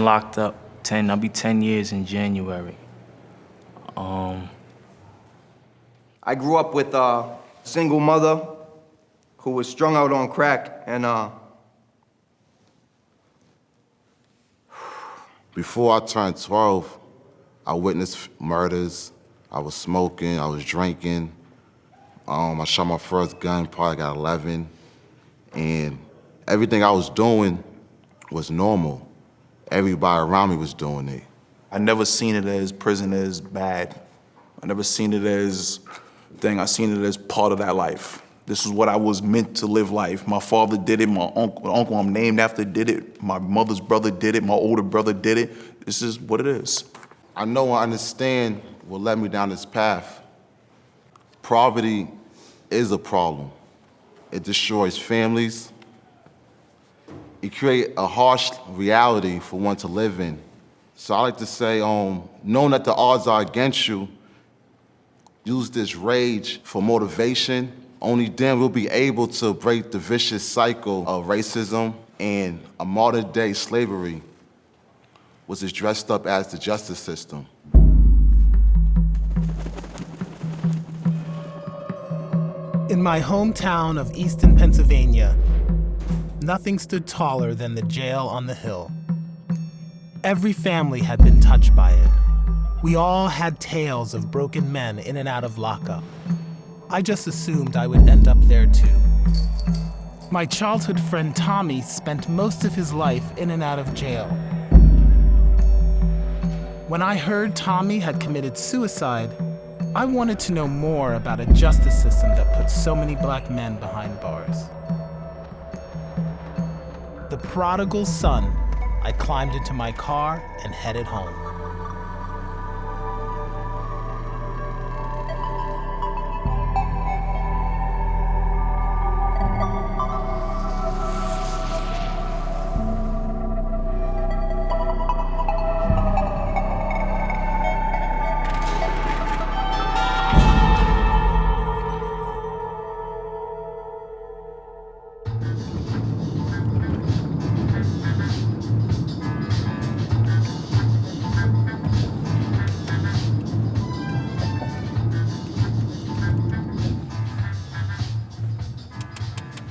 locked up. I'll be 10 years in January. I grew up with a single mother who was strung out on crack, and before I turned 12, I witnessed murders. I was smoking, I was drinking. I shot my first gun probably at 11, and everything I was doing was normal. Everybody around me was doing it. I never seen it as prison as bad. I never seen it as thing. I seen it as part of that life. This is what I was meant to live life. My father did it. My uncle I'm named after did it. My mother's brother did it. My older brother did it. This is what it is. I know and understand what led me down this path. Poverty is a problem. It destroys families. It creates a harsh reality for one to live in. So I like to say, knowing that the odds are against you, use this rage for motivation. Only then we'll be able to break the vicious cycle of racism and a modern day slavery, which is dressed up as the justice system. In my hometown of Easton, Pennsylvania, nothing stood taller than the jail on the hill. Every family had been touched by it. We all had tales of broken men in and out of lockup. I just assumed I would end up there too. My childhood friend Tommy spent most of his life in and out of jail. When I heard Tommy had committed suicide, I wanted to know more about a justice system that puts so many black men behind bars. The prodigal son, I climbed into my car and headed home.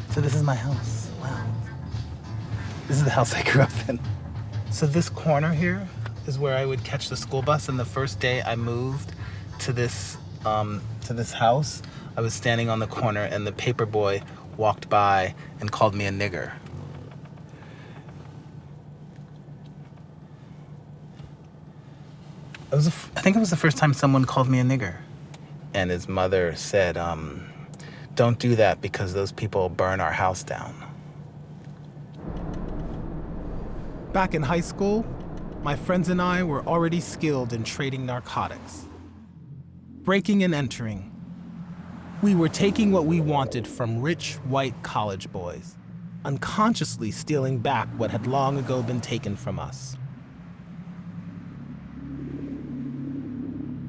So this is my house, wow. This is the house I grew up in. So this corner here is where I would catch the school bus, and the first day I moved to this house, I was standing on the corner and the paper boy walked by and called me a nigger. I think it was the first time someone called me a nigger. And his mother said, don't do that because those people burn our house down. Back in high school, my friends and I were already skilled in trading narcotics. Breaking and entering. We were taking what we wanted from rich white college boys, unconsciously stealing back what had long ago been taken from us.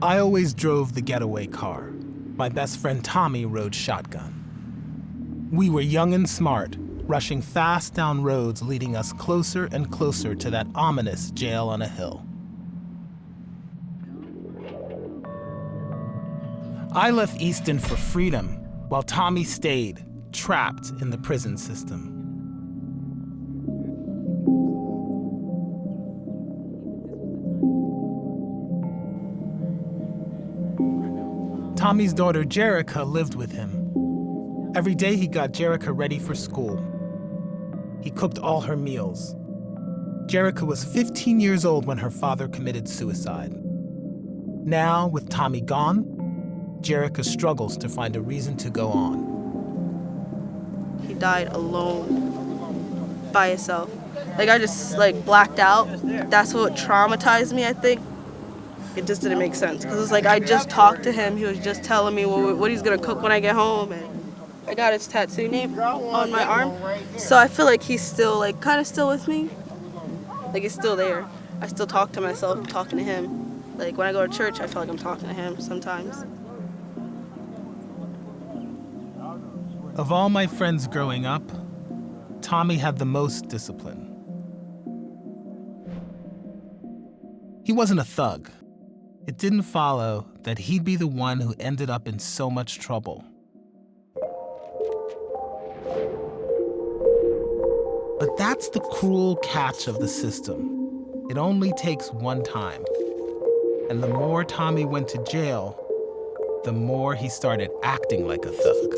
I always drove the getaway car. My best friend Tommy rode shotgun. We were young and smart, rushing fast down roads leading us closer and closer to that ominous jail on a hill. I left Easton for freedom, while Tommy stayed, trapped in the prison system. Tommy's daughter, Jerica, lived with him. Every day he got Jerica ready for school. He cooked all her meals. Jerica was 15 years old when her father committed suicide. Now, with Tommy gone, Jerica struggles to find a reason to go on. He died alone, by himself. I just blacked out. That's what traumatized me, I think. It just didn't make sense because it's I just talked to him. He was just telling me what he's gonna cook when I get home, and I got his tattoo name on my arm. So I feel like he's still kind of still with me. He's still there. I still talk to myself, talking to him. When I go to church, I feel like I'm talking to him sometimes. Of all my friends growing up, Tommy had the most discipline. He wasn't a thug. It didn't follow that he'd be the one who ended up in so much trouble. But that's the cruel catch of the system. It only takes one time. And the more Tommy went to jail, the more he started acting like a thug.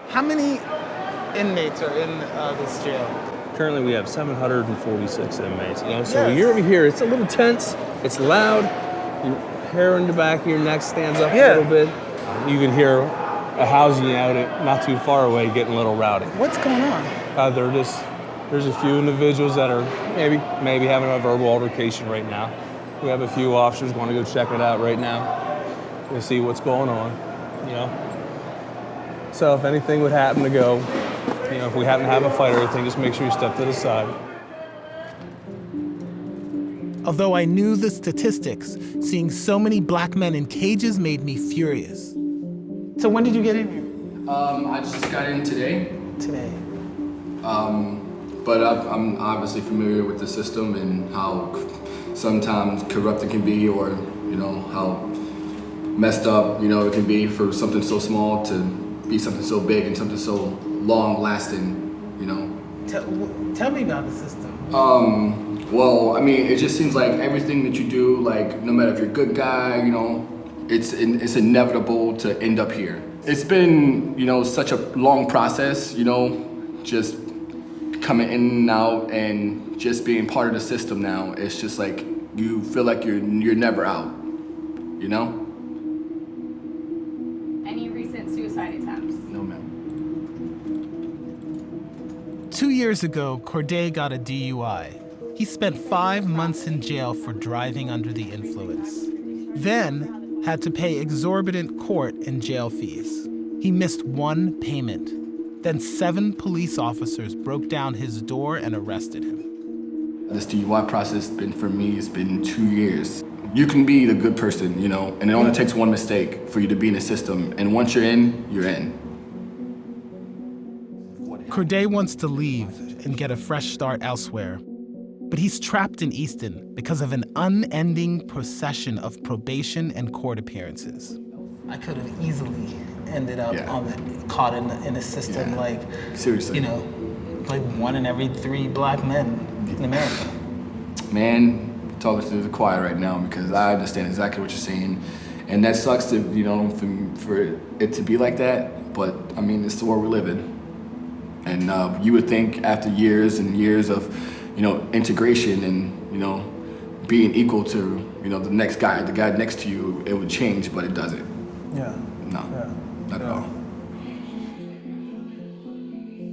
How many inmates are in this jail? Currently, we have 746 inmates. So you're over here. It's a little tense. It's loud. Your hair in the back of your neck stands up a little bit. You can hear a housing unit not too far away getting a little rowdy. What's going on? There's a few individuals that are maybe having a verbal altercation right now. We have a few officers going to go check it out right now to see what's going on. So if anything would happen to go, if we happen to have a fight or anything, just make sure you step to the side. Although I knew the statistics, seeing so many black men in cages made me furious. So when did you get in here? I just got in today. Today. But I'm obviously familiar with the system and how sometimes corrupt it can be, or how messed up it can be for something so small to be something so big and something so long lasting. Tell me about the system. Well, I mean, it just seems like everything that you do, like no matter if you're a good guy, it's inevitable to end up here. It's been such a long process, just coming in and out and just being part of the system now. It's just like you feel like you're never out, Any recent suicide attempts? No, ma'am. 2 years ago, Corday got a DUI. He spent 5 months in jail for driving under the influence. Then had to pay exorbitant court and jail fees. He missed one payment. Then 7 police officers broke down his door and arrested him. This DUI process for me, it's been 2 years. You can be the good person, and it only takes one mistake for you to be in the system. And once you're in, you're in. Corday wants to leave and get a fresh start elsewhere. But he's trapped in Easton because of an unending procession of probation and court appearances. I could have easily ended up caught in a system like, seriously, like 1 in every 3 black men in America. Man, talking to the choir right now because I understand exactly what you're saying, and that sucks to for it to be like that. But I mean, it's the world we live in, and you would think after years and years of integration and being equal to the next guy, the guy next to you, it would change, but it doesn't. Not at all.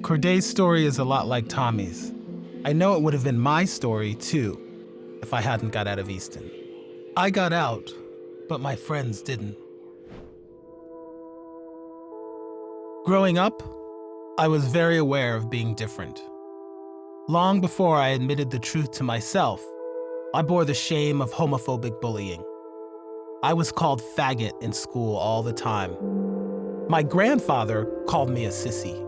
Corday's story is a lot like Tommy's. I know it would have been my story too if I hadn't got out of Easton. I got out, but my friends didn't. Growing up, I was very aware of being different. Long before I admitted the truth to myself, I bore the shame of homophobic bullying. I was called faggot in school all the time. My grandfather called me a sissy.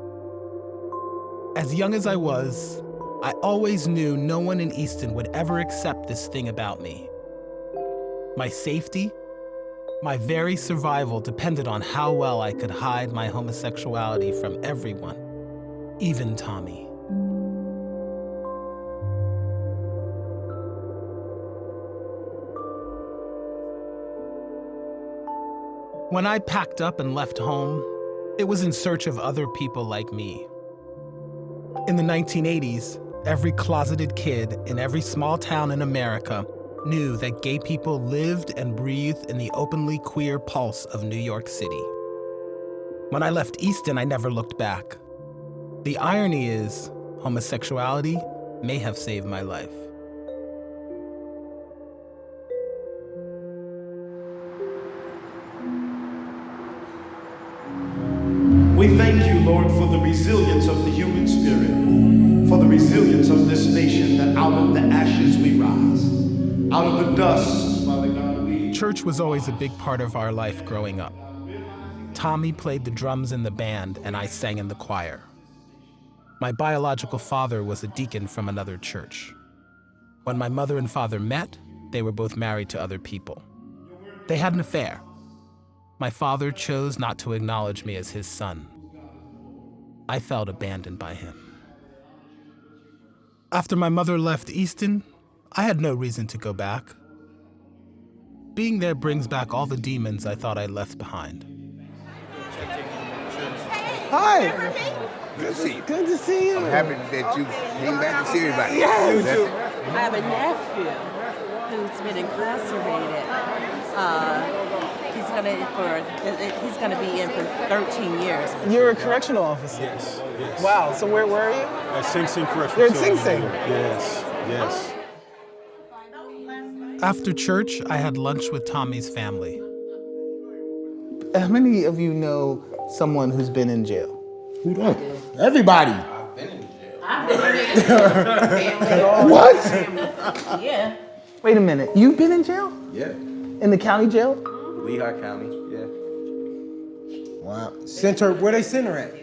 As young as I was, I always knew no one in Easton would ever accept this thing about me. My safety, my very survival depended on how well I could hide my homosexuality from everyone, even Tommy. When I packed up and left home, it was in search of other people like me. In the 1980s, every closeted kid in every small town in America knew that gay people lived and breathed in the openly queer pulse of New York City. When I left Easton, I never looked back. The irony is, homosexuality may have saved my life. We thank you, Lord, for the resilience of the human spirit, for the resilience of this nation, that out of the ashes we rise, out of the dust, Father God, we... Church was always a big part of our life growing up. Tommy played the drums in the band, and I sang in the choir. My biological father was a deacon from another church. When my mother and father met, they were both married to other people. They had an affair. My father chose not to acknowledge me as his son. I felt abandoned by him. After my mother left Easton, I had no reason to go back. Being there brings back all the demons I thought I left behind. Hi. Good to see you. I'm happy that you came back to see everybody. Yes. I have a nephew who's been incarcerated. He's gonna be in for 13 years. You're a correctional officer? Yes. Wow, so where are you? At Sing Sing Correctional. You're at Sing Sing? Yes. After church, I had lunch with Tommy's family. How many of you know someone who's been in jail? Who don't? Everybody. I've been in jail. What? Yeah. Wait a minute, you've been in jail? Yeah. In the county jail? Lehigh County, yeah. Wow. Center, where they center at?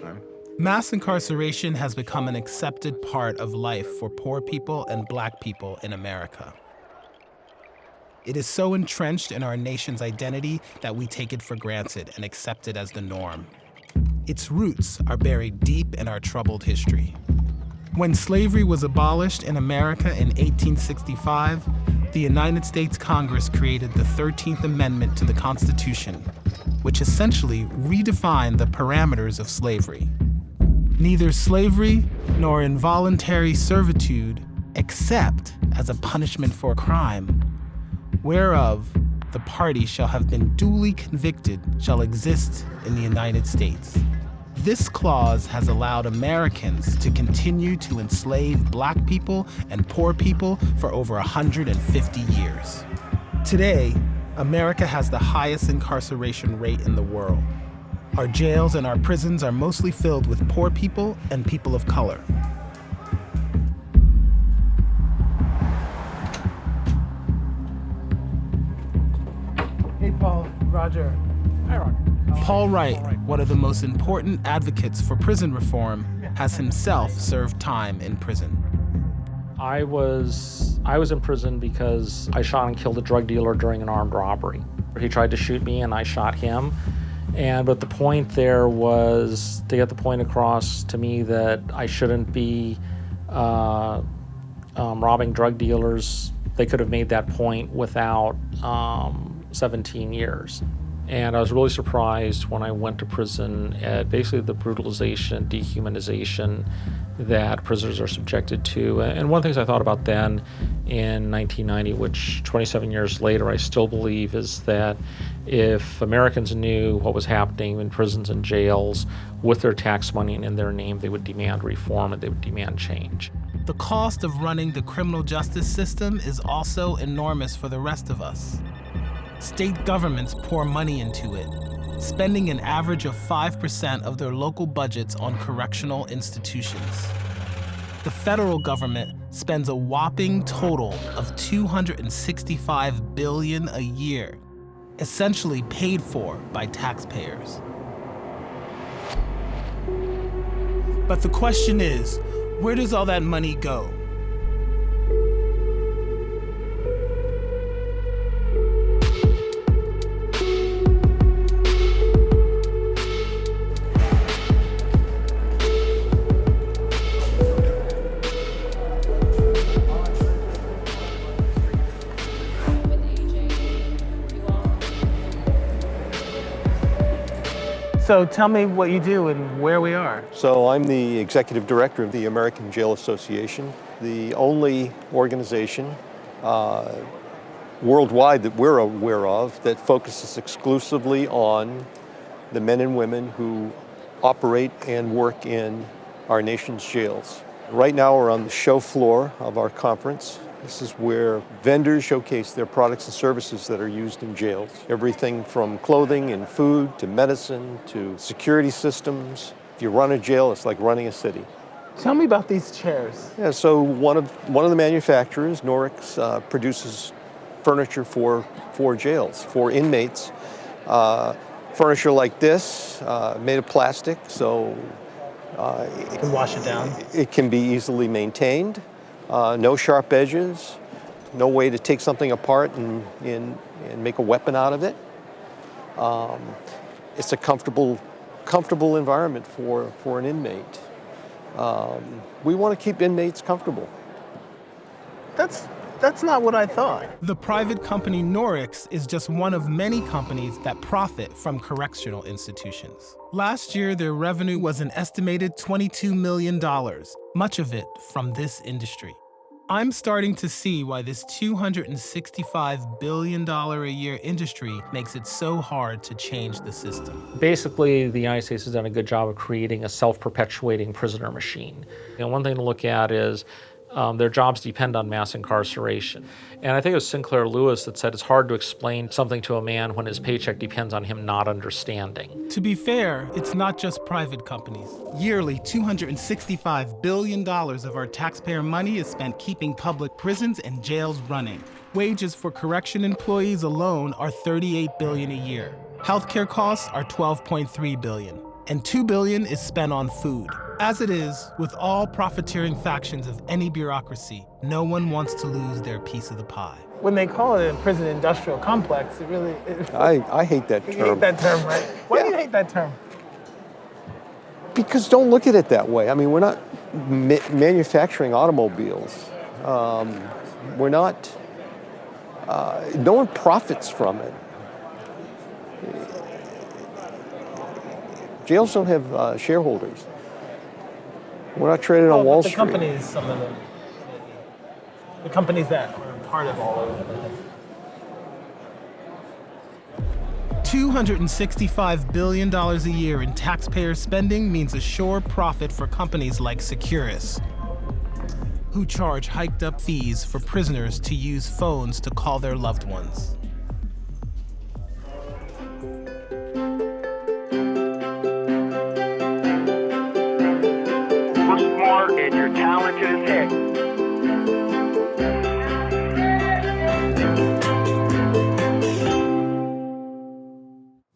Mass incarceration has become an accepted part of life for poor people and Black people in America. It is so entrenched in our nation's identity that we take it for granted and accept it as the norm. Its roots are buried deep in our troubled history. When slavery was abolished in America in 1865, the United States Congress created the 13th Amendment to the Constitution, which essentially redefined the parameters of slavery. Neither slavery nor involuntary servitude, except as a punishment for a crime, whereof the party shall have been duly convicted, shall exist in the United States. This clause has allowed Americans to continue to enslave Black people and poor people for over 150 years. Today, America has the highest incarceration rate in the world. Our jails and our prisons are mostly filled with poor people and people of color. Hey, Paul, Roger. Hi, Roger. Paul Wright, one of the most important advocates for prison reform, has himself served time in prison. I was in prison because I shot and killed a drug dealer during an armed robbery. He tried to shoot me and I shot him. But the point there was to get the point across to me that I shouldn't be robbing drug dealers. They could have made that point without 17 years. And I was really surprised when I went to prison at basically the brutalization, dehumanization that prisoners are subjected to. And one of the things I thought about then in 1990, which 27 years later I still believe, is that if Americans knew what was happening in prisons and jails with their tax money and in their name, they would demand reform and they would demand change. The cost of running the criminal justice system is also enormous for the rest of us. State governments pour money into it, spending an average of 5% of their local budgets on correctional institutions. The federal government spends a whopping total of $265 billion a year, essentially paid for by taxpayers. But the question is, where does all that money go? So tell me what you do and where we are. So I'm the executive director of the American Jail Association, the only organization worldwide that we're aware of that focuses exclusively on the men and women who operate and work in our nation's jails. Right now we're on the show floor of our conference. This is where vendors showcase their products and services that are used in jails. Everything from clothing and food to medicine to security systems. If you run a jail, it's like running a city. Tell me about these chairs. Yeah, so one of the manufacturers, Norix, produces furniture for jails, for inmates. Furniture like this, made of plastic, so you can wash it down. It can be easily maintained. No sharp edges, no way to take something apart and make a weapon out of it. It's a comfortable environment for an inmate. We want to keep inmates comfortable. That's not what I thought. The private company Norix is just one of many companies that profit from correctional institutions. Last year, their revenue was an estimated $22 million, much of it from this industry. I'm starting to see why this $265 billion a year industry makes it so hard to change the system. Basically, the United States has done a good job of creating a self-perpetuating prisoner machine. One thing to look at is their jobs depend on mass incarceration. And I think it was Sinclair Lewis that said it's hard to explain something to a man when his paycheck depends on him not understanding. To be fair, it's not just private companies. Yearly, $265 billion of our taxpayer money is spent keeping public prisons and jails running. Wages for correction employees alone are $38 billion a year. Healthcare costs are $12.3 billion. And $2 billion is spent on food. As it is, with all profiteering factions of any bureaucracy, no one wants to lose their piece of the pie. When they call it a prison industrial complex, it really... I hate that term. You hate that term, right? Why do you hate that term? Because don't look at it that way. I mean, we're not manufacturing automobiles. We're not... no one profits from it. Jails don't have shareholders. We're not traded on Wall Street. The companies, some of them. The companies that are part of all of it. $265 billion a year in taxpayer spending means a sure profit for companies like Securus, who charge hiked up fees for prisoners to use phones to call their loved ones. And your talent is hit.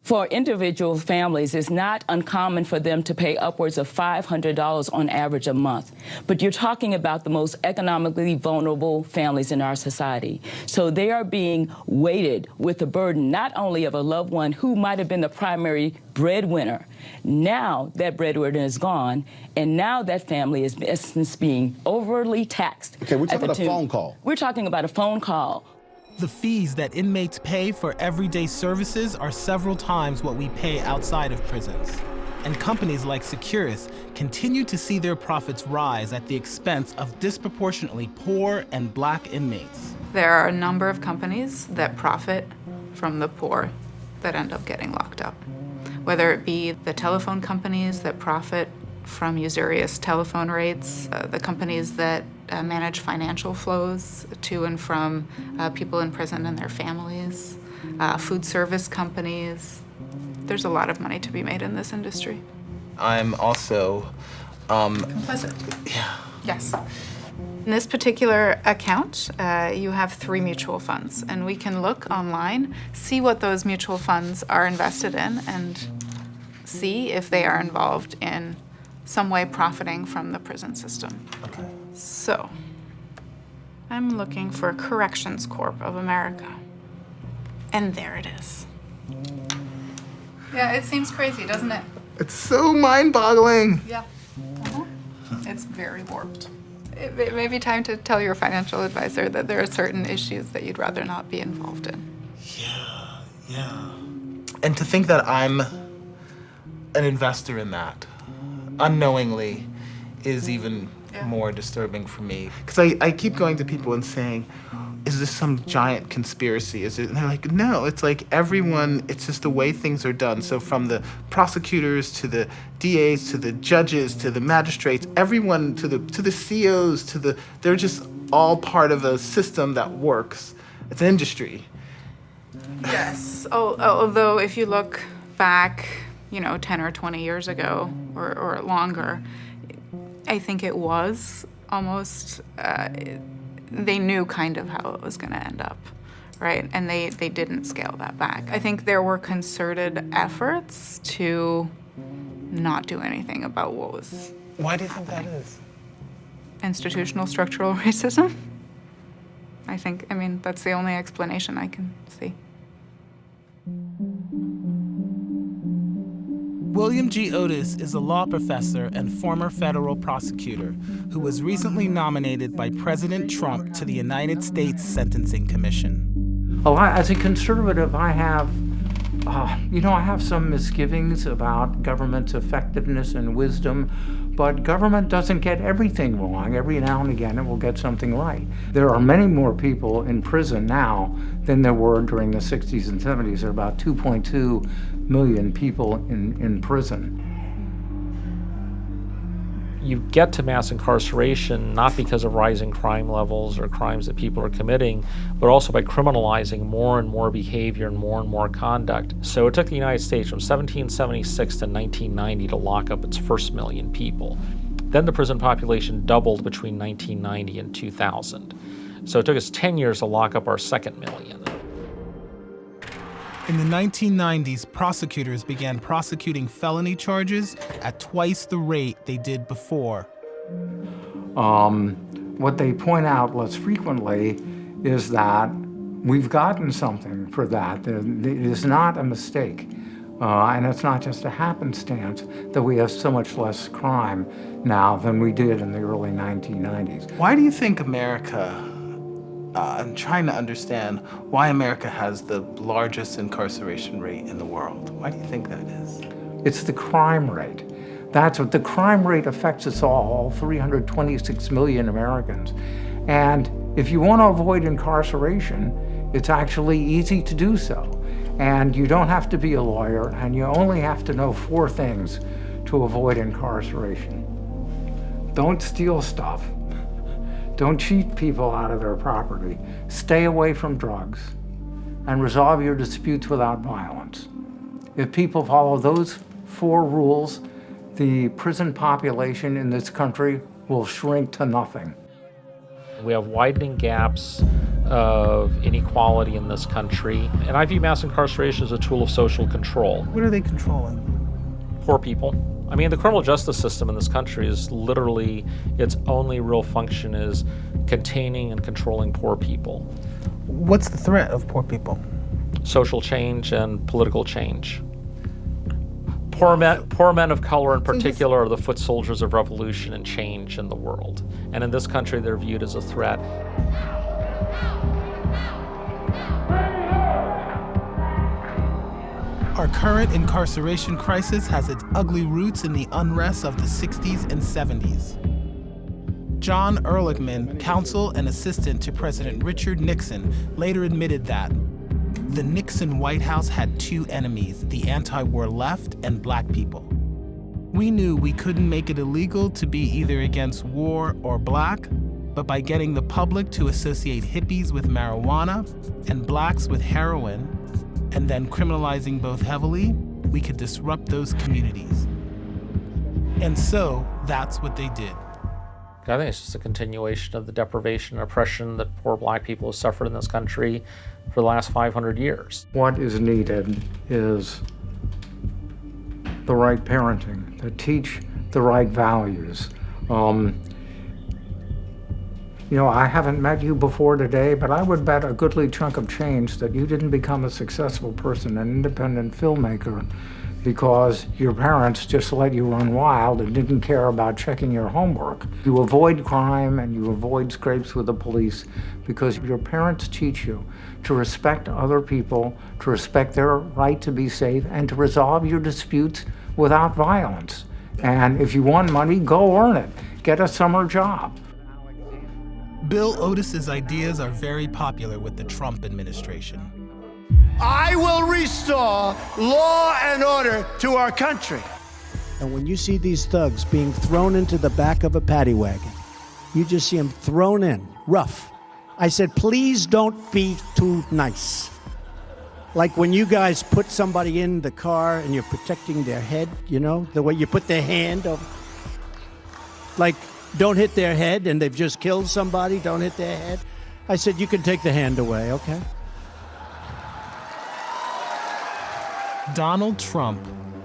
For individual families, it's not uncommon for them to pay upwards of $500 on average a month. But you're talking about the most economically vulnerable families in our society. So they are being weighted with the burden not only of a loved one who might have been the primary breadwinner. Now that breadwinner is gone, and now that family is, in essence, being overly taxed. Okay, we're talking about a phone call. We're talking about a phone call. The fees that inmates pay for everyday services are several times what we pay outside of prisons. And companies like Securus continue to see their profits rise at the expense of disproportionately poor and Black inmates. There are a number of companies that profit from the poor that end up getting locked up. Whether it be the telephone companies that profit from usurious telephone rates, the companies that manage financial flows to and from people in prison and their families, food service companies. There's a lot of money to be made in this industry. I'm also... complicit. Yeah. Yes. In this particular account, you have 3 mutual funds, and we can look online, see what those mutual funds are invested in, and see if they are involved in some way profiting from the prison system. Okay. So, I'm looking for Corrections Corp of America. And there it is. Yeah, it seems crazy, doesn't it? It's so mind-boggling. Yeah. It's very warped. It may be time to tell your financial advisor that there are certain issues that you'd rather not be involved in. Yeah. And to think that I'm an investor in that, unknowingly, is even more disturbing for me. Because I keep going to people and saying, is this some giant conspiracy? Is it? And they're like, no, it's like everyone, it's just the way things are done. So from the prosecutors to the DAs to the judges to the magistrates, everyone to the COs they're just all part of a system that works. It's an industry. Yes, although if you look back, 10 or 20 years ago or longer, I think it was almost, they knew kind of how it was going to end up, right? And they didn't scale that back. I think there were concerted efforts to not do anything about what was Why do you think that is? institutional structural racism. I mean, that's the only explanation I can see. William G. Otis is a law professor and former federal prosecutor who was recently nominated by President Trump to the United States Sentencing Commission. Well, as a conservative, I have some misgivings about government's effectiveness and wisdom, but government doesn't get everything wrong. Every now and again, it will get something right. There are many more people in prison now than there were during the 60s and 70s. There are about 2.2 million people in prison. You get to mass incarceration not because of rising crime levels or crimes that people are committing, but also by criminalizing more and more behavior and more conduct. So it took the United States from 1776 to 1990 to lock up its first million people. Then the prison population doubled between 1990 and 2000. So it took us 10 years to lock up our second million. In the 1990s, prosecutors began prosecuting felony charges at twice the rate they did before. What they point out less frequently is that we've gotten something for that. It is not a mistake. And it's not just a happenstance that we have so much less crime now than we did in the early 1990s. Why do you think America, I'm trying to understand why America has the largest incarceration rate in the world. Why do you think that is? It's the crime rate. That's what the crime rate affects us all 326 million Americans. And if you want to avoid incarceration, it's actually easy to do so. And you don't have to be a lawyer, and you only have to know 4 things to avoid incarceration. Don't steal stuff. Don't cheat people out of their property. Stay away from drugs. And resolve your disputes without violence. If people follow those 4 rules, the prison population in this country will shrink to nothing. We have widening gaps of inequality in this country, and I view mass incarceration as a tool of social control. What are they controlling? Poor people. I mean, the criminal justice system in this country is literally, its only real function is containing and controlling poor people. What's the threat of poor people? Social change and political change. Poor men of color in particular are the foot soldiers of revolution and change in the world. And in this country, they're viewed as a threat. Our current incarceration crisis has its ugly roots in the unrest of the 60s and 70s. John Ehrlichman, counsel and assistant to President Richard Nixon, later admitted that the Nixon White House had 2 enemies, the anti-war left and black people. We knew we couldn't make it illegal to be either against war or black, but by getting the public to associate hippies with marijuana and blacks with heroin, and then criminalizing both heavily, we could disrupt those communities. And so, that's what they did. I think it's just a continuation of the deprivation and oppression that poor black people have suffered in this country for the last 500 years. What is needed is the right parenting, to teach the right values. I haven't met you before today, but I would bet a goodly chunk of change that you didn't become a successful person, an independent filmmaker, because your parents just let you run wild and didn't care about checking your homework. You avoid crime and you avoid scrapes with the police because your parents teach you to respect other people, to respect their right to be safe, and to resolve your disputes without violence. And if you want money, go earn it. Get a summer job. Bill Otis's ideas are very popular with the Trump administration. I will restore law and order to our country. And when you see these thugs being thrown into the back of a paddy wagon, you just see them thrown in, rough. I said, please don't be too nice. Like when you guys put somebody in the car and you're protecting their head, you know, the way you put their hand over. Like, don't hit their head, and they've just killed somebody, don't hit their head. I said, you can take the hand away, okay? Donald Trump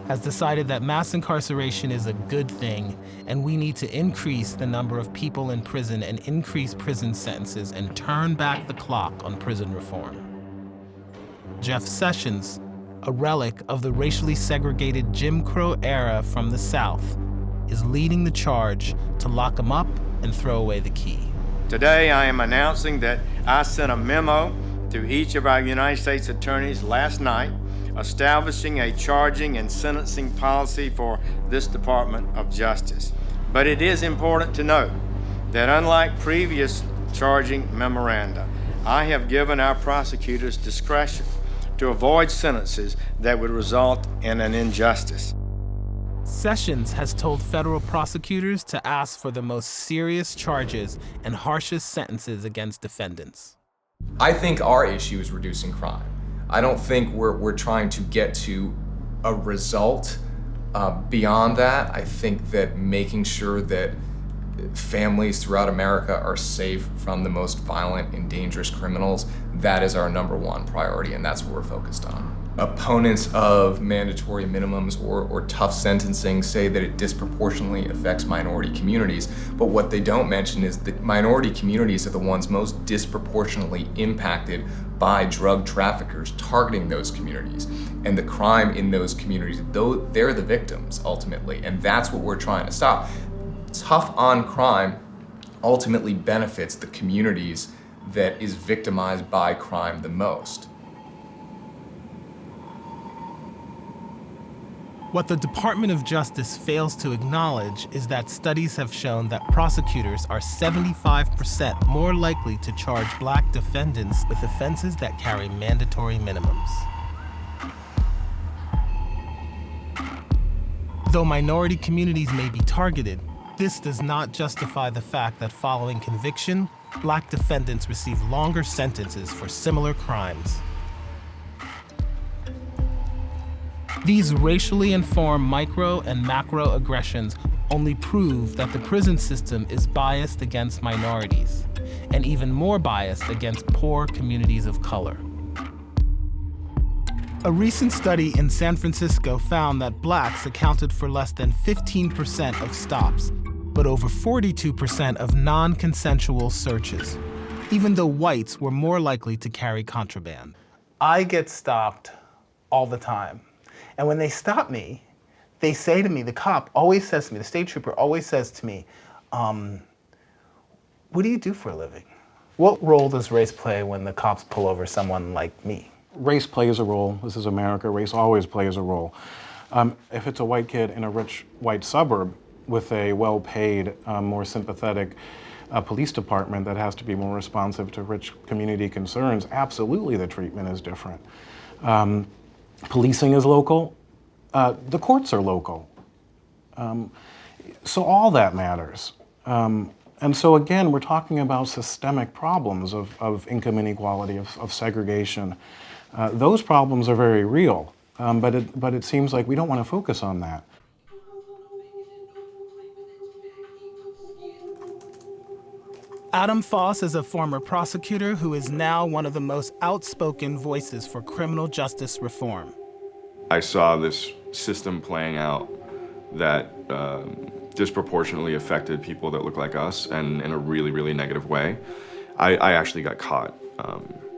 has decided that mass incarceration is a good thing, and we need to increase the number of people in prison and increase prison sentences and turn back the clock on prison reform. Jeff Sessions, a relic of the racially segregated Jim Crow era from the South, is leading the charge to lock him up and throw away the key. Today, I am announcing that I sent a memo to each of our United States attorneys last night establishing a charging and sentencing policy for this Department of Justice. But it is important to note that unlike previous charging memoranda, I have given our prosecutors discretion to avoid sentences that would result in an injustice. Sessions has told federal prosecutors to ask for the most serious charges and harshest sentences against defendants. I think our issue is reducing crime. I don't think we're trying to get to a result beyond that. I think that making sure that families throughout America are safe from the most violent and dangerous criminals, that is our #1 priority, and that's what we're focused on. Opponents of mandatory minimums or tough sentencing say that it disproportionately affects minority communities, but what they don't mention is that minority communities are the ones most disproportionately impacted by drug traffickers targeting those communities. And the crime in those communities, they're the victims ultimately, and that's what we're trying to stop. Tough on crime ultimately benefits the communities that is victimized by crime the most. What the Department of Justice fails to acknowledge is that studies have shown that prosecutors are 75% more likely to charge Black defendants with offenses that carry mandatory minimums. Though minority communities may be targeted, this does not justify the fact that following conviction, Black defendants receive longer sentences for similar crimes. These racially informed micro and macro aggressions only prove that the prison system is biased against minorities, and even more biased against poor communities of color. A recent study in San Francisco found that Blacks accounted for less than 15% of stops, but over 42% of non-consensual searches, even though whites were more likely to carry contraband. I get stopped all the time. And when they stop me, they say to me, the cop always says to me, the state trooper always says to me, what do you do for a living? What role does race play when the cops pull over someone like me? Race plays a role. This is America. Race always plays a role. If it's a white kid in a rich white suburb with a well-paid, more sympathetic police department that has to be more responsive to rich community concerns, absolutely the treatment is different. Policing is local. The courts are local. So all that matters. And so again, we're talking about systemic problems of income inequality, of segregation. Those problems are very real, but it seems like we don't want to focus on that. Adam Foss is a former prosecutor who is now one of the most outspoken voices for criminal justice reform. I saw this system playing out that disproportionately affected people that look like us, and in a really, really negative way. I actually got caught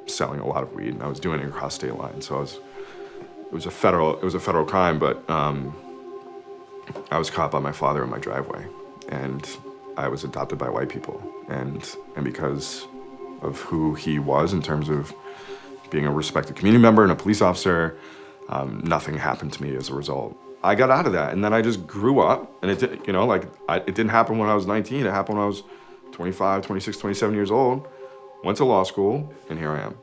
selling a lot of weed, and I was doing it across state lines. So it was a federal crime, but I was caught by my father in my driveway, and I was adopted by white people, and because of who he was in terms of being a respected community member and a police officer, nothing happened to me as a result. I got out of that, and then I just grew up, and it didn't happen when I was 19. It happened when I was 25, 26, 27 years old, went to law school, and here I am.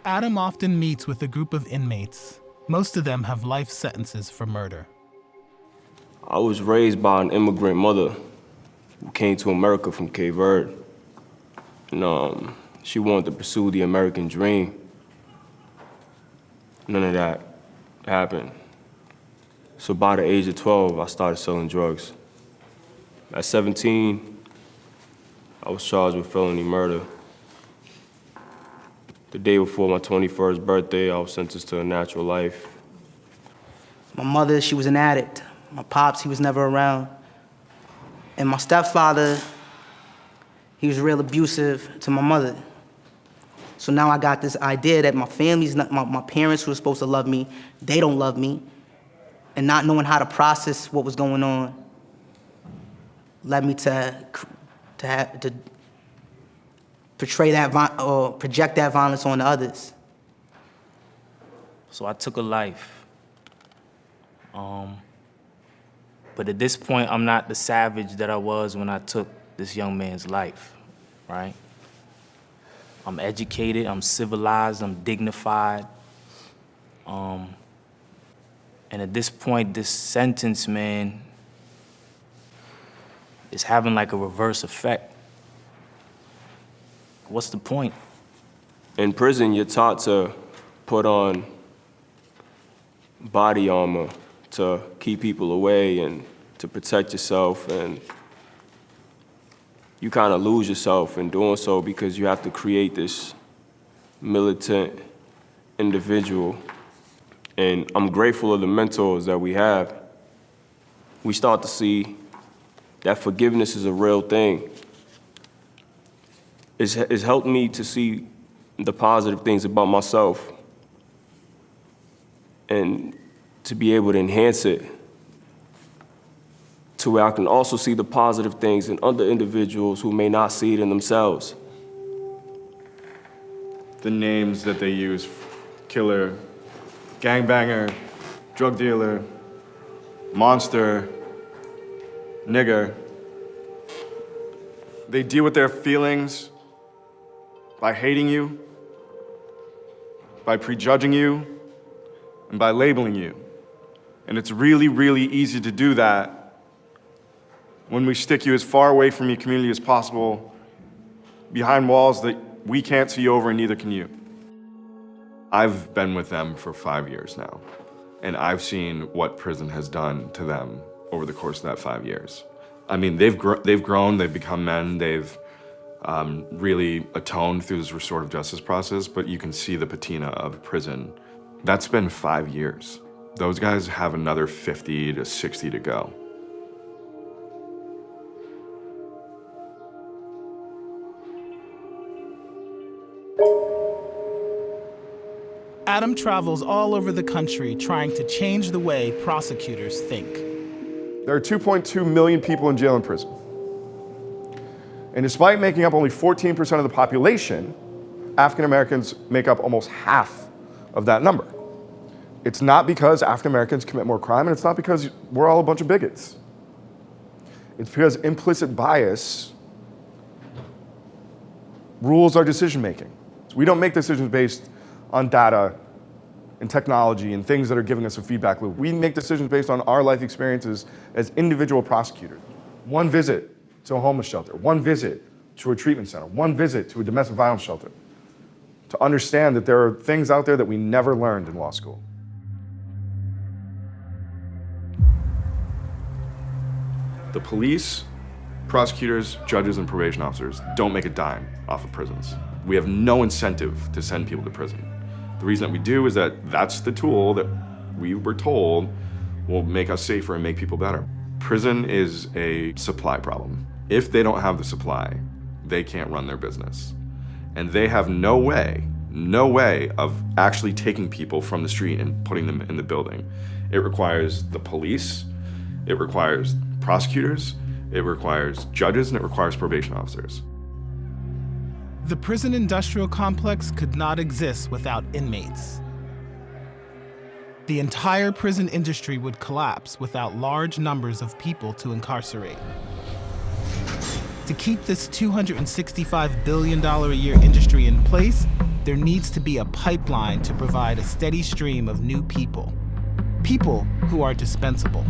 Adam often meets with a group of inmates. Most of them have life sentences for murder. I was raised by an immigrant mother who came to America from Cape Verde. And she wanted to pursue the American dream. None of that happened. So by the age of 12, I started selling drugs. At 17, I was charged with felony murder. The day before my 21st birthday, I was sentenced to a natural life. My mother, she was an addict. My pops, he was never around. And my stepfather, he was real abusive to my mother. So now I got this idea that my family's not, my parents who were supposed to love me, they don't love me. And not knowing how to process what was going on led me to portray that or project that violence on others. So I took a life. But at this point, I'm not the savage that I was when I took this young man's life, right? I'm educated, I'm civilized, I'm dignified. And at this point, this sentence, man, is having like a reverse effect. What's the point? In prison, you're taught to put on body armor to keep people away and to protect yourself, and you kind of lose yourself in doing so because you have to create this militant individual. And I'm grateful of the mentors that we have. We start to see that forgiveness is a real thing. It's helped me to see the positive things about myself and to be able to enhance it to where I can also see the positive things in other individuals who may not see it in themselves. The names that they use, killer, gangbanger, drug dealer, monster, nigger, they deal with their feelings by hating you, by prejudging you, and by labeling you. And it's really, really easy to do that when we stick you as far away from your community as possible, behind walls that we can't see over and neither can you. I've been with them for 5 years now, and I've seen what prison has done to them over the course of that 5 years. I mean, they've grown, they've become men, they've really atoned through this restorative justice process, but you can see the patina of prison. That's been 5 years. Those guys have another 50 to 60 to go. Adam travels all over the country trying to change the way prosecutors think. There are 2.2 million people in jail and prison. And despite making up only 14% of the population, African Americans make up almost half of that number. It's not because African Americans commit more crime, and it's not because we're all a bunch of bigots. It's because implicit bias rules our decision making. So we don't make decisions based on data and technology and things that are giving us a feedback loop. We make decisions based on our life experiences as individual prosecutors. One visit to a homeless shelter, one visit to a treatment center, one visit to a domestic violence shelter, to understand that there are things out there that we never learned in law school. The police, prosecutors, judges, and probation officers don't make a dime off of prisons. We have no incentive to send people to prison. The reason that we do is that that's the tool that we were told will make us safer and make people better. Prison is a supply problem. If they don't have the supply, they can't run their business. And they have no way of actually taking people from the street and putting them in the building. It requires the police, it requires prosecutors, it requires judges, and it requires probation officers. The prison industrial complex could not exist without inmates. The entire prison industry would collapse without large numbers of people to incarcerate. To keep this $265 billion a year industry in place, there needs to be a pipeline to provide a steady stream of new people. People who are dispensable.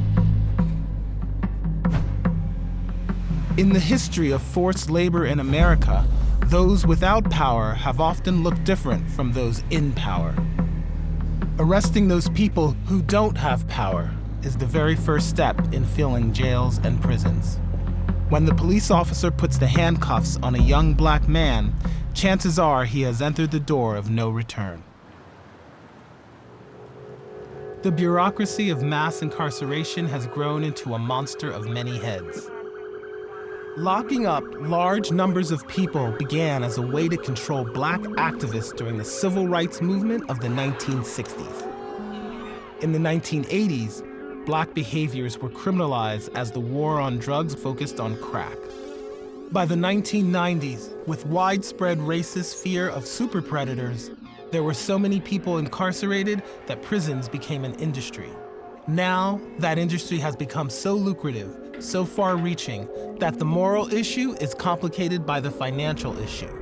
In the history of forced labor in America, those without power have often looked different from those in power. Arresting those people who don't have power is the very first step in filling jails and prisons. When the police officer puts the handcuffs on a young black man, chances are he has entered the door of no return. The bureaucracy of mass incarceration has grown into a monster of many heads. Locking up large numbers of people began as a way to control black activists during the civil rights movement of the 1960s. In the 1980s, black behaviors were criminalized as the war on drugs focused on crack. By the 1990s, with widespread racist fear of super predators, there were so many people incarcerated that prisons became an industry. Now, that industry has become so lucrative, so far-reaching, that the moral issue is complicated by the financial issue.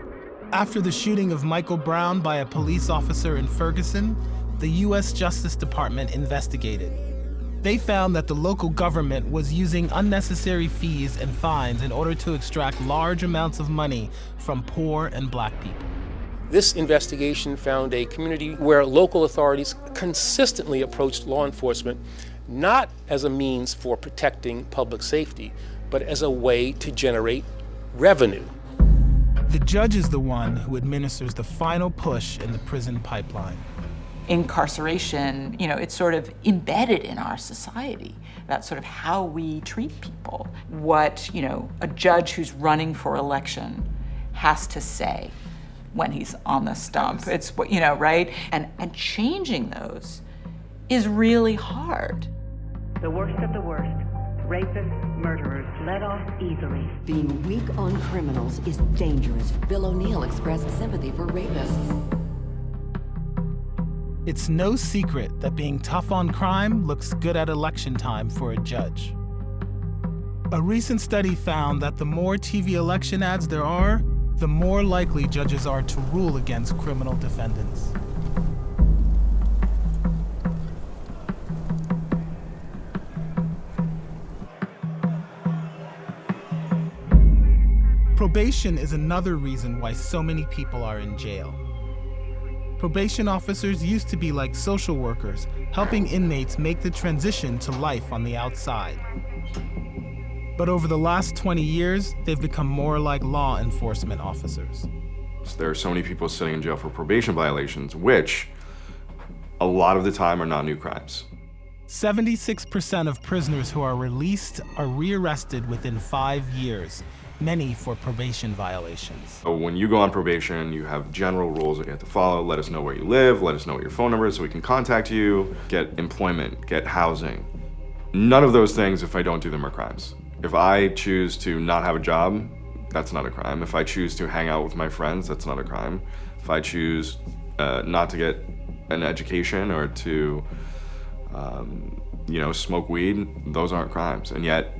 After the shooting of Michael Brown by a police officer in Ferguson, the U.S. Justice Department investigated. They found that the local government was using unnecessary fees and fines in order to extract large amounts of money from poor and black people. This investigation found a community where local authorities consistently approached law enforcement not as a means for protecting public safety, but as a way to generate revenue. The judge is the one who administers the final push in the prison pipeline. Incarceration, it's sort of embedded in our society. That's sort of how we treat people. What, a judge who's running for election has to say when he's on the stump. It's what, right? And changing those is really hard. The worst of the worst. Rapists, murderers, let off easily. Being weak on criminals is dangerous. Bill O'Neill expressed sympathy for rapists. It's no secret that being tough on crime looks good at election time for a judge. A recent study found that the more TV election ads there are, the more likely judges are to rule against criminal defendants. Probation is another reason why so many people are in jail. Probation officers used to be like social workers, helping inmates make the transition to life on the outside. But over the last 20 years, they've become more like law enforcement officers. There are so many people sitting in jail for probation violations, which a lot of the time are not new crimes. 76% of prisoners who are released are rearrested within 5 years, many for probation violations. So when you go on probation, you have general rules that you have to follow. Let us know where you live, let us know what your phone number is so we can contact you, get employment, get housing. None of those things, if I don't do them, are crimes. If I choose to not have a job, that's not a crime. If I choose to hang out with my friends, that's not a crime. If I choose not to get an education or to smoke weed, those aren't crimes. And yet,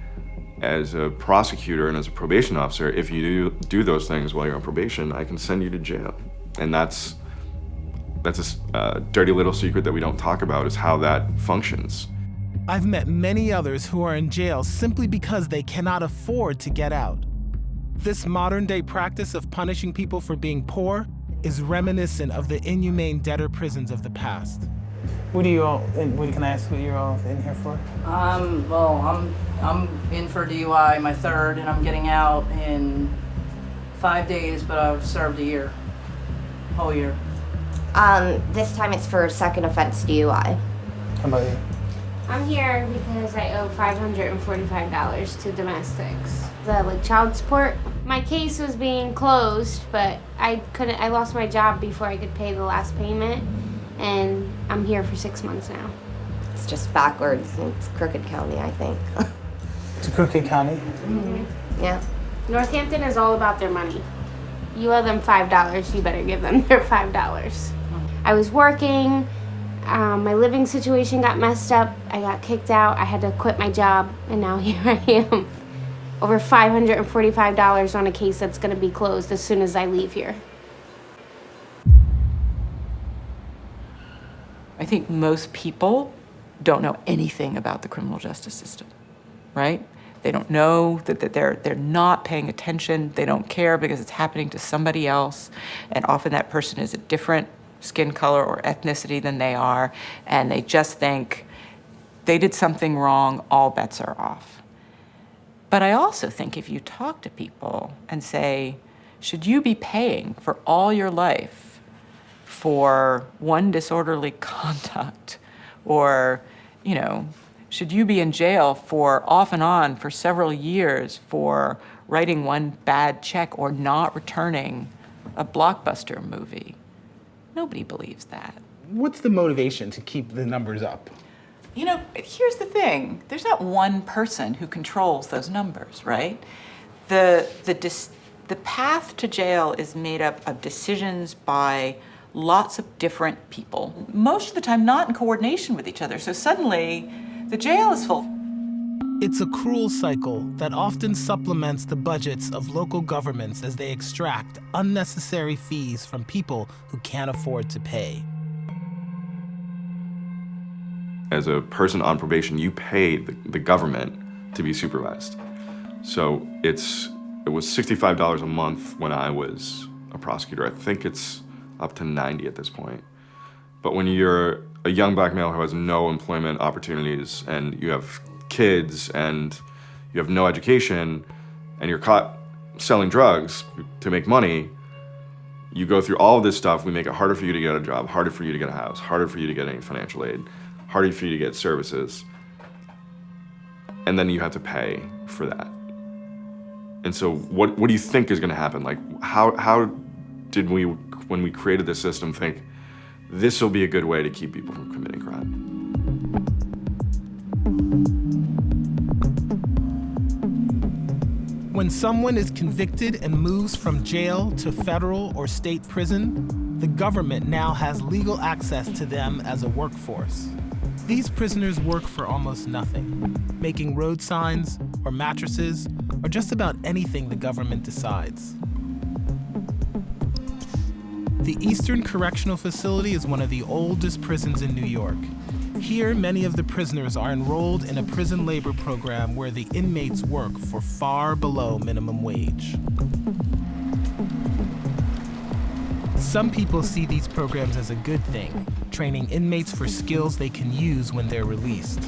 as a prosecutor and as a probation officer, if you do those things while you're on probation, I can send you to jail. And that's a dirty little secret that we don't talk about, is how that functions. I've met many others who are in jail simply because they cannot afford to get out. This modern-day practice of punishing people for being poor is reminiscent of the inhumane debtor prisons of the past. What can I ask what you're all in here for? I'm in for DUI, my third, and I'm getting out in 5 days, but I've served a year, whole year. This time it's for second offense DUI. How about you? I'm here because I owe $545 to domestics. The child support. My case was being closed, but I lost my job before I could pay the last payment, and I'm here for 6 months now. It's just backwards. It's Crooked County, I think. To Crooked County? Mm-hmm. Yeah. Northampton is all about their money. You owe them $5, you better give them their $5. I was working, my living situation got messed up, I got kicked out, I had to quit my job, and now here I am. over $545 on a case that's going to be closed as soon as I leave here. I think most people don't know anything about the criminal justice system, right? They don't know that they're not paying attention. They don't care because it's happening to somebody else. And often that person is a different skin color or ethnicity than they are. And they just think they did something wrong, all bets are off. But I also think if you talk to people and say, should you be paying for all your life for one disorderly conduct? Or, you know, should you be in jail for off and on for several years for writing one bad check or not returning a blockbuster movie? Nobody believes that. What's the motivation to keep the numbers up? You know, here's the thing. There's not one person who controls those numbers, right? The path to jail is made up of decisions by lots of different people, most of the time not in coordination with each other. So suddenly, the jail is full. It's a cruel cycle that often supplements the budgets of local governments as they extract unnecessary fees from people who can't afford to pay. As a person on probation, you pay the government to be supervised. So it was $65 a month when I was a prosecutor. I think it's up to 90 at this point. But when you're a young black male who has no employment opportunities and you have kids and you have no education and you're caught selling drugs to make money, you go through all of this stuff. We make it harder for you to get a job, harder for you to get a house, harder for you to get any financial aid, harder for you to get services. And then you have to pay for that. And so what do you think is gonna happen? Like, how did we, when we created this system, think this will be a good way to keep people from committing crime? When someone is convicted and moves from jail to federal or state prison, the government now has legal access to them as a workforce. These prisoners work for almost nothing, making road signs or mattresses or just about anything the government decides. The Eastern Correctional Facility is one of the oldest prisons in New York. Here, many of the prisoners are enrolled in a prison labor program where the inmates work for far below minimum wage. Some people see these programs as a good thing, training inmates for skills they can use when they're released,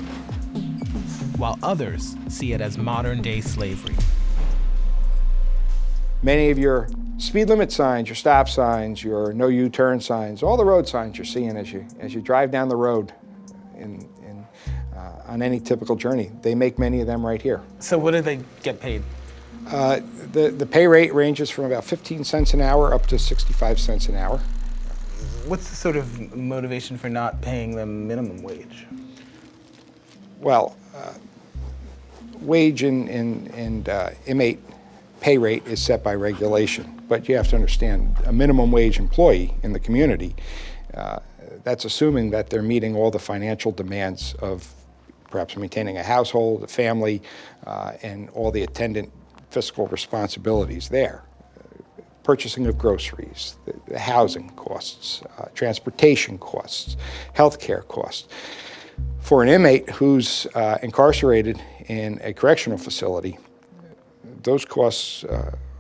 while others see it as modern-day slavery. Many of your speed limit signs, your stop signs, your no U-turn signs, all the road signs you're seeing as you drive down the road on any typical journey, they make many of them right here. So what do they get paid? The pay rate ranges from about 15 cents an hour up to 65 cents an hour. What's the sort of motivation for not paying them minimum wage? Well, wage and inmate pay rate is set by regulation, but you have to understand, a minimum wage employee in the community, that's assuming that they're meeting all the financial demands of perhaps maintaining a household, a family, and all the attendant fiscal responsibilities there. Purchasing of groceries, the housing costs, transportation costs, healthcare costs. For an inmate who's incarcerated in a correctional facility, those costs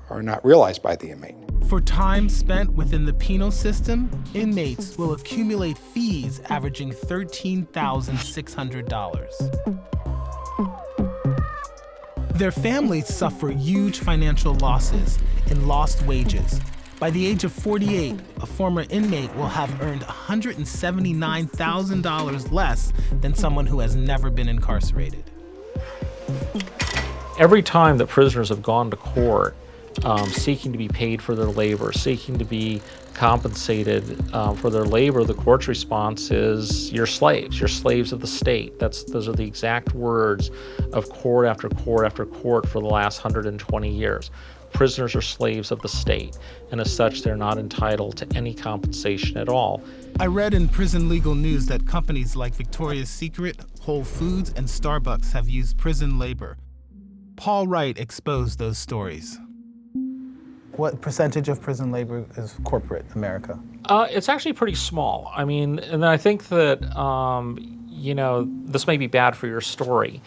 are not realized by the inmate. For time spent within the penal system, inmates will accumulate fees averaging $13,600. Their families suffer huge financial losses in lost wages. By the age of 48, a former inmate will have earned $179,000 less than someone who has never been incarcerated. Every time that prisoners have gone to court seeking to be paid for their labor, seeking to be compensated for their labor, the court's response is, you're slaves of the state. Those are the exact words of court after court after court for the last 120 years. Prisoners are slaves of the state, and as such, they're not entitled to any compensation at all. I read in Prison Legal News that companies like Victoria's Secret, Whole Foods, and Starbucks have used prison labor. Paul Wright exposed those stories. What percentage of prison labor is corporate America? It's actually pretty small. I mean, and I think that, this may be bad for your story,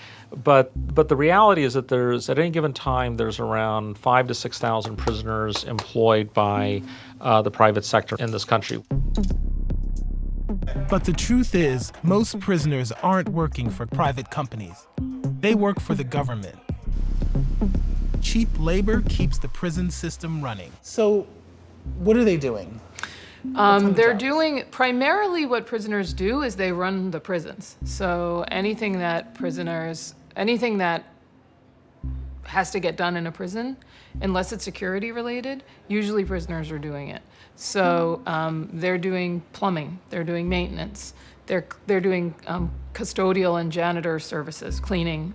but the reality is that at any given time, there's around 5,000 to 6,000 prisoners employed by the private sector in this country. But the truth is, most prisoners aren't working for private companies. They work for the government. Cheap labor keeps the prison system running. So, what are they doing? They're doing, primarily what prisoners do is they run the prisons. So anything that has to get done in a prison, unless it's security related, usually prisoners are doing it. So they're doing plumbing, they're doing maintenance, they're doing custodial and janitor services, cleaning.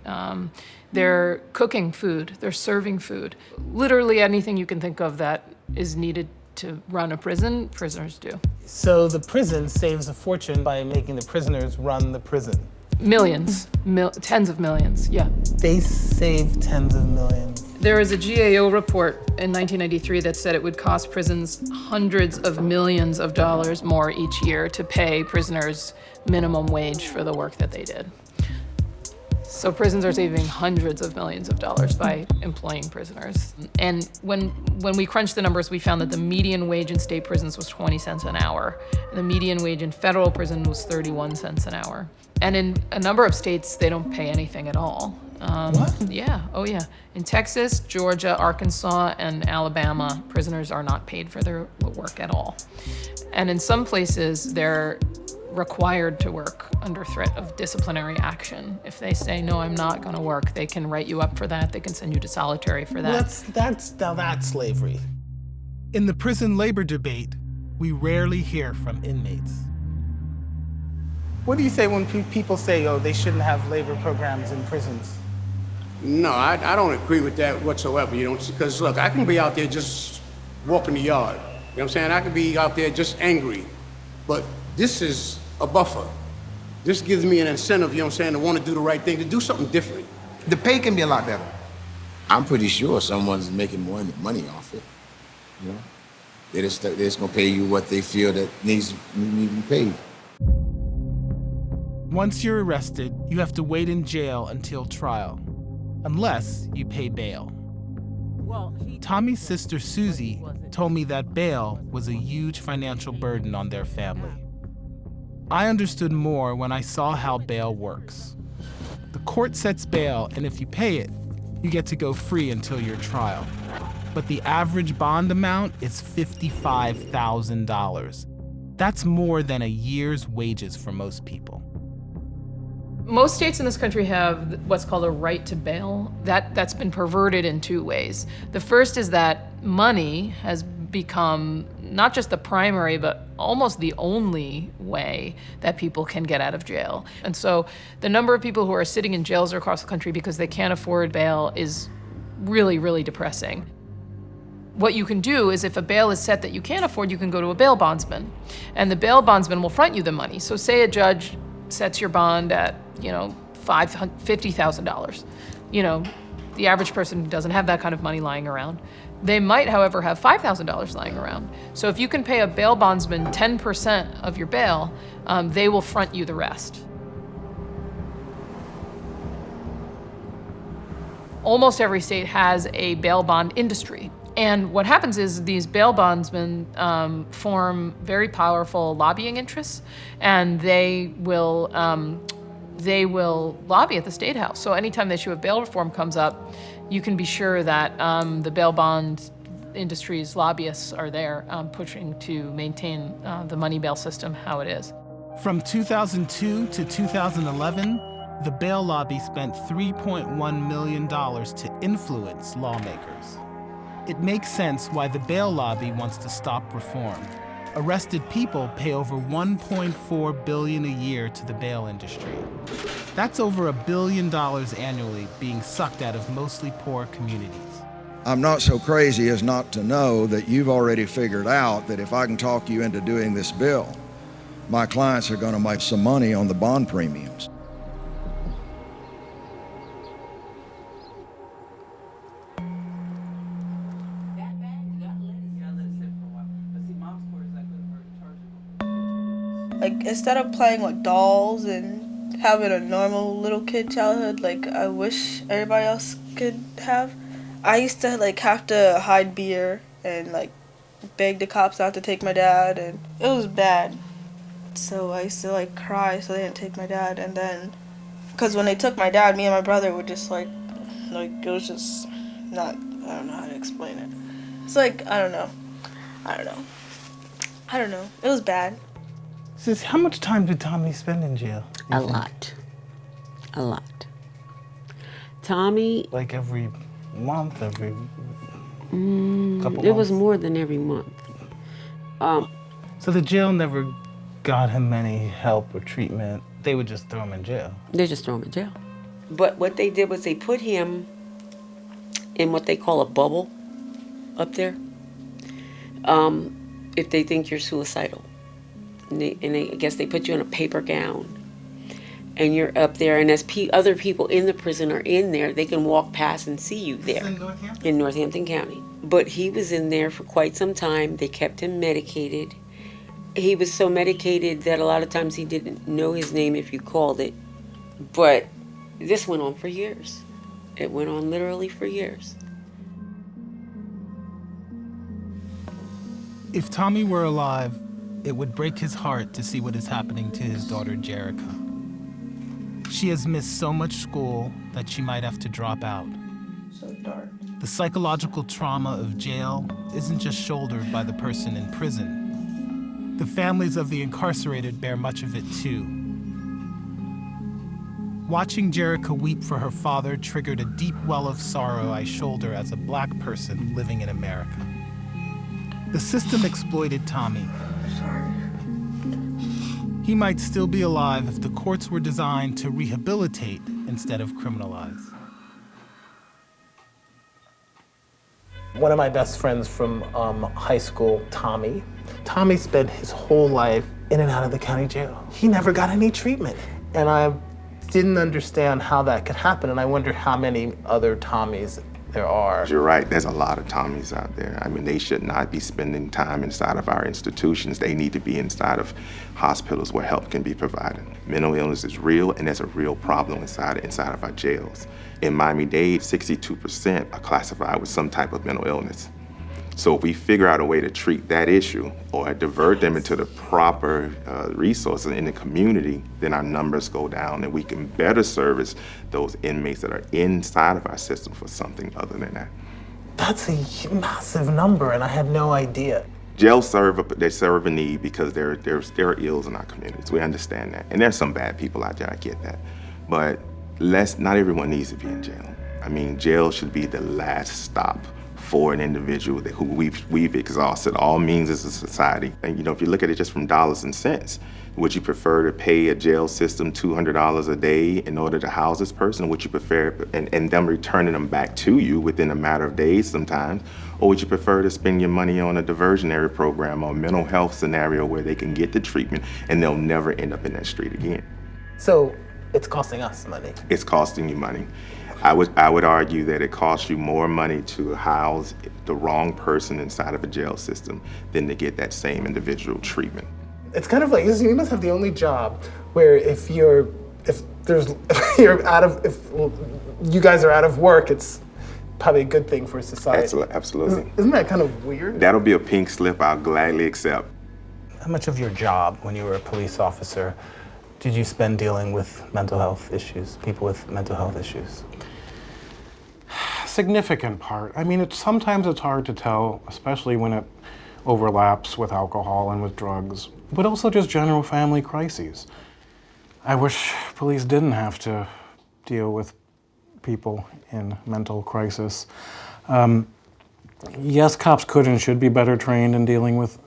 They're cooking food, they're serving food. Literally anything you can think of that is needed to run a prison, prisoners do. So the prison saves a fortune by making the prisoners run the prison? Millions, tens of millions, yeah. They save tens of millions. There was a GAO report in 1993 that said it would cost prisons hundreds of millions of dollars more each year to pay prisoners minimum wage for the work that they did. So prisons are saving hundreds of millions of dollars by employing prisoners. And when we crunched the numbers, we found that the median wage in state prisons was 20 cents an hour, and the median wage in federal prison was 31 cents an hour. And in a number of states, they don't pay anything at all. What? Yeah, oh yeah. In Texas, Georgia, Arkansas, and Alabama, prisoners are not paid for their work at all. And in some places, they're required to work under threat of disciplinary action. If they say, no, I'm not gonna work, they can write you up for that, they can send you to solitary for that. Well, that's slavery. In the prison labor debate, we rarely hear from inmates. What do you say when people say, oh, they shouldn't have labor programs in prisons? No, I don't agree with that whatsoever, because look, I can be out there just walking the yard, you know what I'm saying? I can be out there just angry, but this is a buffer. This gives me an incentive, you know what I'm saying, to want to do the right thing, to do something different. The pay can be a lot better. I'm pretty sure someone's making more money off it, They're just gonna pay you what they feel that needs to be paid. Once you're arrested, you have to wait in jail until trial, unless you pay bail. Tommy's sister Susie told me that bail was a huge financial burden on their family. I understood more when I saw how bail works. The court sets bail, and if you pay it, you get to go free until your trial. But the average bond amount is $55,000. That's more than a year's wages for most people. Most states in this country have what's called a right to bail. That's been perverted in two ways. The first is that money has become not just the primary, but almost the only way that people can get out of jail. And so the number of people who are sitting in jails across the country because they can't afford bail is really, really depressing. What you can do is if a bail is set that you can't afford, you can go to a bail bondsman. And the bail bondsman will front you the money. So say a judge sets your bond at, $50,000. The average person doesn't have that kind of money lying around. They might, however, have $5,000 lying around. So if you can pay a bail bondsman 10% of your bail, they will front you the rest. Almost every state has a bail bond industry. And what happens is these bail bondsmen form very powerful lobbying interests, and they will lobby at the State House. So anytime the issue of bail reform comes up, you can be sure that the bail bond industry's lobbyists are there pushing to maintain the money bail system how it is. From 2002 to 2011, the bail lobby spent $3.1 million to influence lawmakers. It makes sense why the bail lobby wants to stop reform. Arrested people pay over $1.4 billion a year to the bail industry. That's over $1 billion annually being sucked out of mostly poor communities. I'm not so crazy as not to know that you've already figured out that if I can talk you into doing this bill, my clients are going to make some money on the bond premiums. Like, instead of playing with dolls and having a normal little kid childhood like I wish everybody else could have, I used to like have to hide beer and like beg the cops not to take my dad, and it was bad. So I used to like cry so they didn't take my dad, and then because when they took my dad, me and my brother would just like it was just not, I don't know how to explain it. It's like, I don't know. It was bad. Sis, how much time did Tommy spend in jail? A lot. Tommy. Like every month, every couple It was months? more than every month. So the jail never got him any help or treatment. They would just throw him in jail. They just throw him in jail. But what they did was they put him in what they call a bubble up there. If they think you're suicidal. And I guess they put you in a paper gown. And you're up there, and as other people in the prison are in there, they can walk past and see you there. In Northampton? In Northampton County. But he was in there for quite some time. They kept him medicated. He was so medicated that a lot of times he didn't know his name if you called it. But this went on for years. It went on literally for years. If Tommy were alive, it would break his heart to see what is happening to his daughter, Jerica. She has missed so much school that she might have to drop out. So dark. The psychological trauma of jail isn't just shouldered by the person in prison. The families of the incarcerated bear much of it too. Watching Jerica weep for her father triggered a deep well of sorrow I shoulder as a Black person living in America. The system exploited Tommy. He might still be alive if the courts were designed to rehabilitate instead of criminalize. One of my best friends from high school, Tommy spent his whole life in and out of the county jail. He never got any treatment. And I didn't understand how that could happen, and I wonder how many other Tommies there are. You're right, there's a lot of Tommies out there. I mean, they should not be spending time inside of our institutions. They need to be inside of hospitals where help can be provided. Mental illness is real, and there's a real problem inside of our jails. In Miami-Dade, 62% are classified with some type of mental illness. So if we figure out a way to treat that issue or divert them into the proper resources in the community, then our numbers go down and we can better service those inmates that are inside of our system for something other than that. That's a massive number, and I had no idea. Jails serve a need because there are ills in our communities. We understand that. And there's some bad people out there, I get that. But not everyone needs to be in jail. I mean, jail should be the last stop for an individual who we've exhausted all means as a society. And if you look at it just from dollars and cents, would you prefer to pay a jail system $200 a day in order to house this person? Would you prefer, and them returning them back to you within a matter of days sometimes? Or would you prefer to spend your money on a diversionary program or a mental health scenario where they can get the treatment and they'll never end up in that street again? So it's costing us money. It's costing you money. I would argue that it costs you more money to house the wrong person inside of a jail system than to get that same individual treatment. It's kind of like you must have the only job where if you guys are out of work, it's probably a good thing for society. Absolutely. Isn't that kind of weird? That'll be a pink slip I'll gladly accept. How much of your job when you were a police officer did you spend dealing with mental health issues, people with mental health issues? Significant part. I mean, sometimes it's hard to tell, especially when it overlaps with alcohol and with drugs, but also just general family crises. I wish police didn't have to deal with people in mental crisis. Yes, cops could and should be better trained in dealing with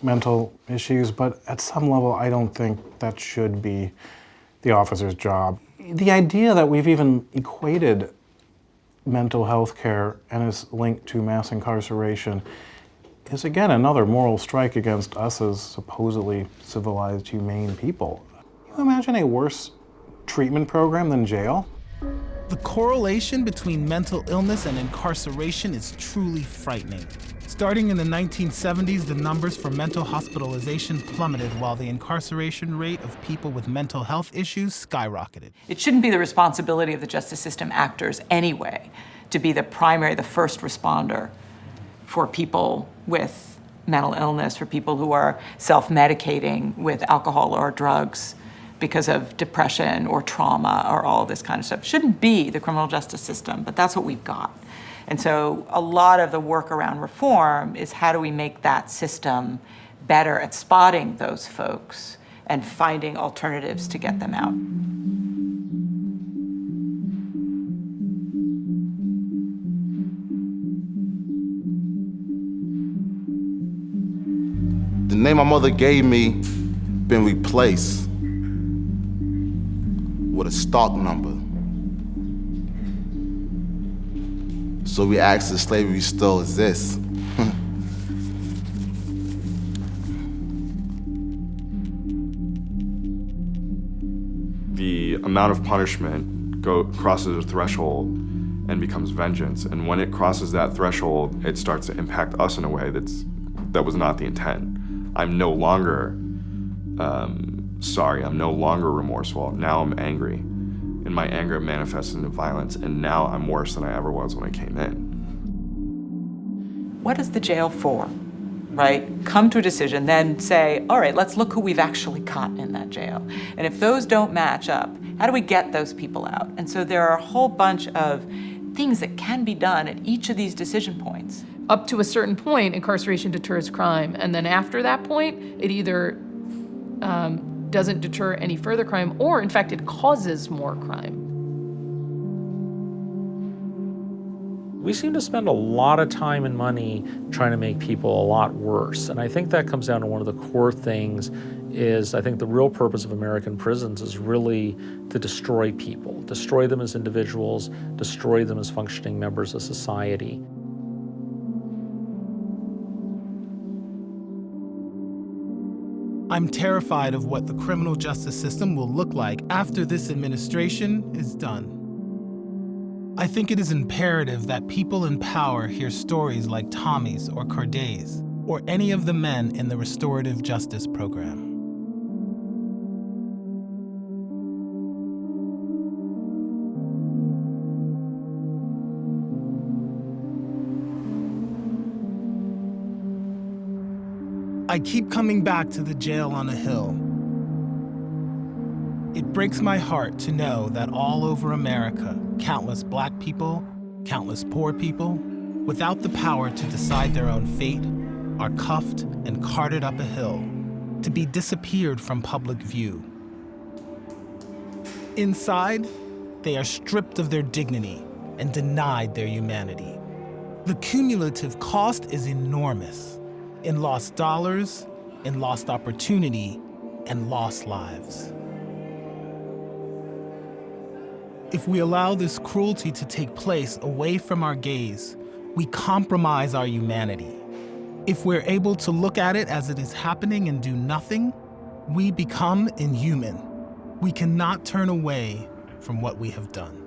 mental issues, but at some level, I don't think that should be the officer's job. The idea that we've even equated mental health care and is linked to mass incarceration is, again, another moral strike against us as supposedly civilized, humane people. Can you imagine a worse treatment program than jail? The correlation between mental illness and incarceration is truly frightening. Starting in the 1970s, the numbers for mental hospitalization plummeted while the incarceration rate of people with mental health issues skyrocketed. It shouldn't be the responsibility of the justice system actors anyway to be the first responder for people with mental illness, for people who are self-medicating with alcohol or drugs because of depression or trauma or all of this kind of stuff. It shouldn't be the criminal justice system, but that's what we've got. And so a lot of the work around reform is how do we make that system better at spotting those folks and finding alternatives to get them out. The name my mother gave me been replaced with a stock number. So we asked if slavery still exists. The amount of punishment crosses a threshold and becomes vengeance. And when it crosses that threshold, it starts to impact us in a way that was not the intent. I'm no longer sorry, I'm no longer remorseful. Now I'm angry. And my anger manifests into violence, and now I'm worse than I ever was when I came in. What is the jail for, right? Come to a decision, then say, all right, let's look who we've actually caught in that jail. And if those don't match up, how do we get those people out? And so there are a whole bunch of things that can be done at each of these decision points. Up to a certain point, incarceration deters crime. And then after that point, it either doesn't deter any further crime, or in fact, it causes more crime. We seem to spend a lot of time and money trying to make people a lot worse. And I think that comes down to one of the core things is I think the real purpose of American prisons is really to destroy people, destroy them as individuals, destroy them as functioning members of society. I'm terrified of what the criminal justice system will look like after this administration is done. I think it is imperative that people in power hear stories like Tommy's or Corday's, or any of the men in the restorative justice program. I keep coming back to the jail on a hill. It breaks my heart to know that all over America, countless black people, countless poor people, without the power to decide their own fate, are cuffed and carted up a hill to be disappeared from public view. Inside, they are stripped of their dignity and denied their humanity. The cumulative cost is enormous. In lost dollars, in lost opportunity, and lost lives. If we allow this cruelty to take place away from our gaze, we compromise our humanity. If we're able to look at it as it is happening and do nothing, we become inhuman. We cannot turn away from what we have done.